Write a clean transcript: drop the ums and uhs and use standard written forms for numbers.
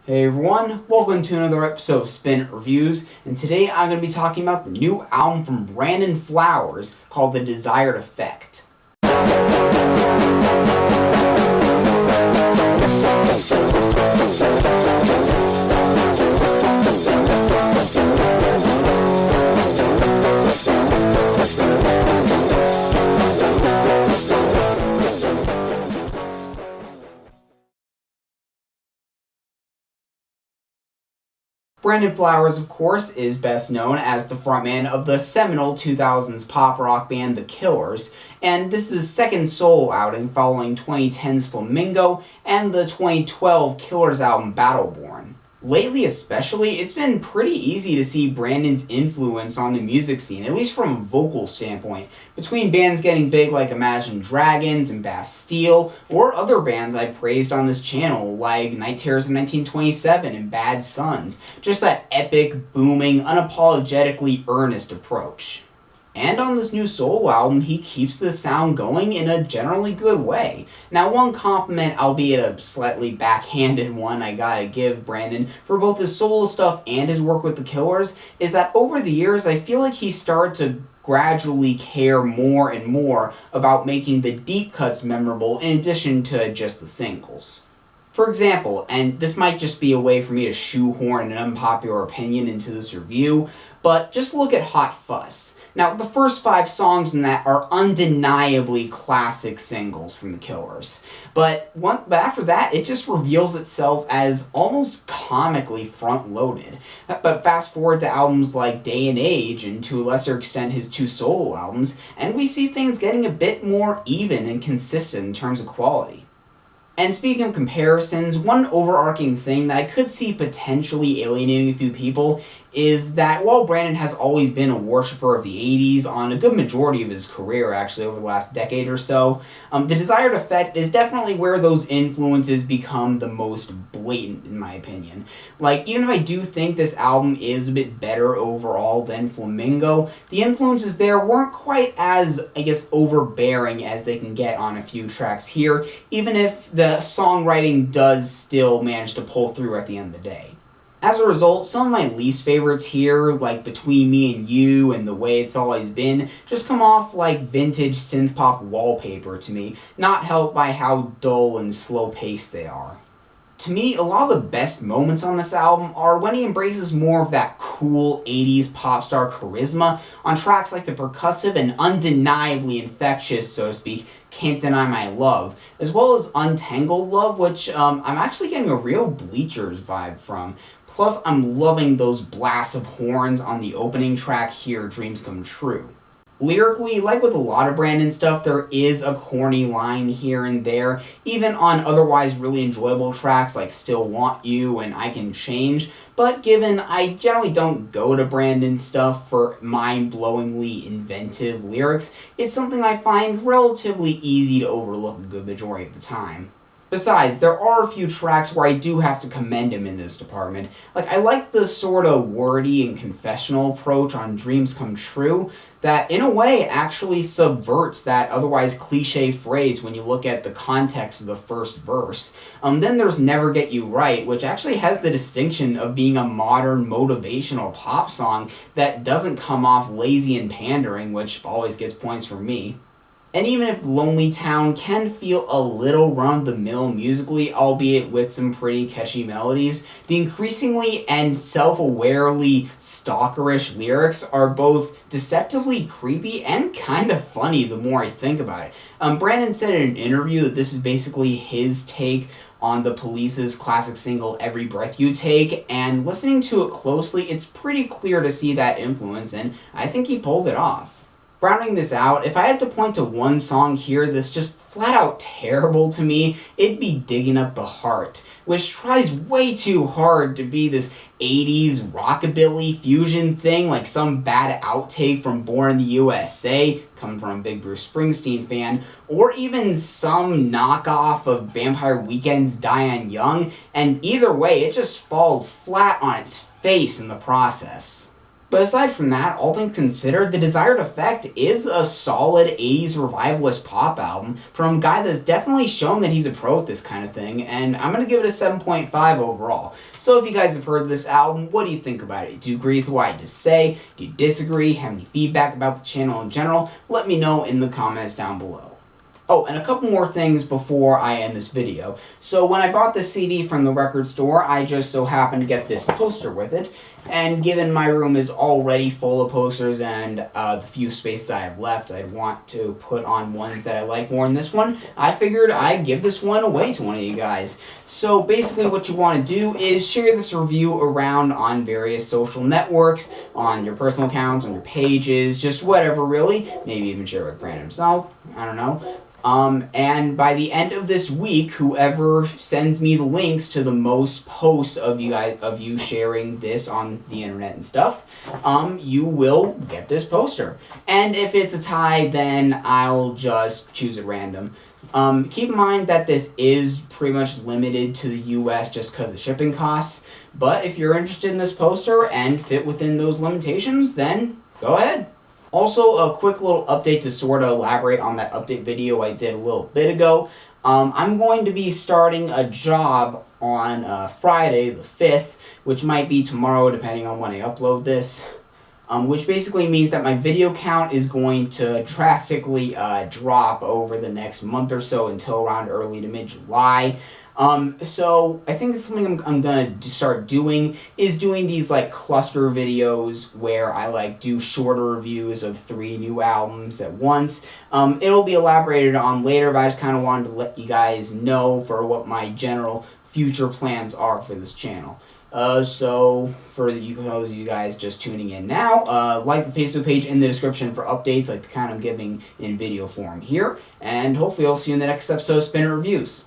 Hey everyone, welcome to another episode of Spin It Reviews, and today I'm going to be talking about the new album from Brandon Flowers called The Desired Effect. Brandon Flowers, of course, is best known as the frontman of the seminal 2000s pop rock band The Killers, and this is his second solo outing following 2010's Flamingo and the 2012 Killers album Battleborn. Lately especially, it's been pretty easy to see Brandon's influence on the music scene, at least from a vocal standpoint, between bands getting big like Imagine Dragons and Bastille, or other bands I praised on this channel like Night Terrors of 1927 and Bad Sons. Just that epic, booming, unapologetically earnest approach. And on this new solo album, he keeps the sound going in a generally good way. Now, one compliment, albeit a slightly backhanded one, I gotta give Brandon for both his solo stuff and his work with The Killers, is that over the years, I feel like he started to gradually care more and more about making the deep cuts memorable in addition to just the singles. For example, and this might just be a way for me to shoehorn an unpopular opinion into this review, but just look at Hot Fuss. Now, the first 5 songs in that are undeniably classic singles from The Killers. But after that, it just reveals itself as almost comically front-loaded. But fast forward to albums like Day and Age, and to a lesser extent his 2 solo albums, and we see things getting a bit more even and consistent in terms of quality. And speaking of comparisons, one overarching thing that I could see potentially alienating a few people is that while Brandon has always been a worshiper of the 80s on a good majority of his career, actually, over the last decade or so, The Desired Effect is definitely where those influences become the most blatant, in my opinion. Like, even if I do think this album is a bit better overall than Flamingo, the influences there weren't quite as, overbearing as they can get on a few tracks here, even if the songwriting does still manage to pull through at the end of the day. As a result, some of my least favorites here, like Between Me and You and The Way It's Always Been, just come off like vintage synth-pop wallpaper to me, not helped by how dull and slow-paced they are. To me, a lot of the best moments on this album are when he embraces more of that cool 80s pop star charisma on tracks like the percussive and undeniably infectious, so to speak, Can't Deny My Love, as well as Untangled Love, which I'm actually getting a real Bleachers vibe from. Plus, I'm loving those blasts of horns on the opening track here, Dreams Come True. Lyrically, like with a lot of Brandon stuff, there is a corny line here and there, even on otherwise really enjoyable tracks like Still Want You and I Can Change, but given I generally don't go to Brandon stuff for mind-blowingly inventive lyrics, it's something I find relatively easy to overlook a good majority of the time. Besides, there are a few tracks where I do have to commend him in this department. Like, I like the sort of wordy and confessional approach on Dreams Come True that, in a way, actually subverts that otherwise cliche phrase when you look at the context of the first verse. Then there's Never Get You Right, which actually has the distinction of being a modern motivational pop song that doesn't come off lazy and pandering, which always gets points from me. And even if Lonely Town can feel a little run-of-the-mill musically, albeit with some pretty catchy melodies, the increasingly and self-awarely stalkerish lyrics are both deceptively creepy and kind of funny the more I think about it. Brandon said in an interview that this is basically his take on the Police's classic single Every Breath You Take, and listening to it closely, it's pretty clear to see that influence, and I think he pulled it off. Rounding this out, if I had to point to one song here that's just flat out terrible to me, it'd be Diggin Up the Heart, which tries way too hard to be this 80s rockabilly fusion thing like some bad outtake from Born in the USA, coming from a big Bruce Springsteen fan, or even some knockoff of Vampire Weekend's Diane Young, and either way, it just falls flat on its face in the process. But aside from that, all things considered, The Desired Effect is a solid 80s revivalist pop album from a guy that's definitely shown that he's a pro at this kind of thing, and I'm going to give it a 7.5 overall. So if you guys have heard this album, what do you think about it? Do you agree with what I just say? Do you disagree? Have any feedback about the channel in general? Let me know in the comments down below. Oh, and a couple more things before I end this video. So when I bought this CD from the record store, I just so happened to get this poster with it. And given my room is already full of posters and the few spaces I have left, I'd want to put on ones that I like more than this one. I figured I'd give this one away to one of you guys. So basically what you want to do is share this review around on various social networks, on your personal accounts, on your pages, just whatever really. Maybe even share it with Brandon himself. I don't know. And by the end of this week, whoever sends me the links to the most posts of you sharing this on the internet and stuff, you will get this poster. And if it's a tie, then I'll just choose at random. Keep in mind that this is pretty much limited to the US just because of shipping costs. But if you're interested in this poster and fit within those limitations, then go ahead. Also, a quick little update to sort of elaborate on that update video I did a little bit ago. I'm going to be starting a job on Friday the 5th, which might be tomorrow depending on when I upload this. Which basically means that my video count is going to drastically drop over the next month or so until around early to mid-July. So I think something I'm gonna start doing is doing these like cluster videos where I like do shorter reviews of 3 new albums at once. It'll be elaborated on later, but I just kind of wanted to let you guys know for what my general future plans are for this channel. So for you guys just tuning in now, like the Facebook page in the description for updates like the kind I'm giving in video form here, and hopefully I'll see you in the next episode of Spinner Reviews.